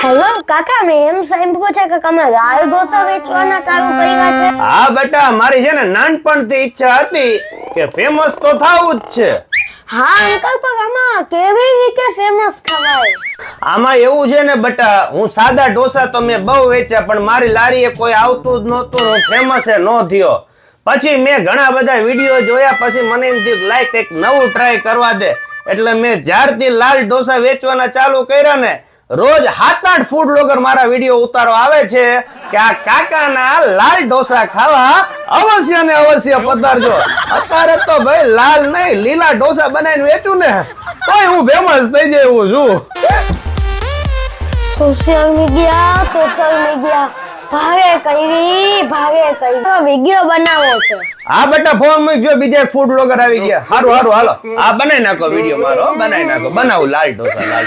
Hello કાકા, મેં એમ સાંભળ્યું છે કે તમે લાલ ઢોસા વેચવાના ચાલુ કર્યા છે. હા બેટા, મારી છે ને નાનપણથી ઈચ્છા હતી કે ફેમસ તો થાવું જ છે. હા અંકલ, પણ આમાં કેવી રીતે ફેમસ ખવાય? આમાં એવું છે ને બેટા, હું સાદા ઢોસા તો મેં બહુ વેચ્યા, પણ મારી લારીએ કોઈ આવતું જ નહોતું, હું ફેમસ ન થયો. પછી મેં ઘણા બધા વિડીયો જોયા, પછી મને એમ થયું લાય કંઈક નવું ટ્રાય કરવા દે, એટલે મેં જ્યારથી લાલ ઢોસા વેચવાના ચાલુ કર્યા ને, રોજ 7-8 ફૂડ બ્લોગર મારા વિડીયો ઉતારો આવે છે કે આ કાકાના લાલ ઢોસા ખાવા અવશ્ય ને અવશ્ય પધારજો. અત્યારે તો ભાઈ લાલ નહીં લીલા ઢોસા બનાવીને વેચું ને તોય હું ફેમસ થઈ જાય એવું છું. સોશિયલ મીડિયા ભાગે વિડિયો બનાવો છે. હા બેટા, ફોન મૂકજો, બીજા ફૂડ બ્લોગર આવી ગયા. સારું હાલો, આ બનાવી નાખો વિડીયો મારો, બનાવી નાખો, બનાવું લાલ ઢોસા.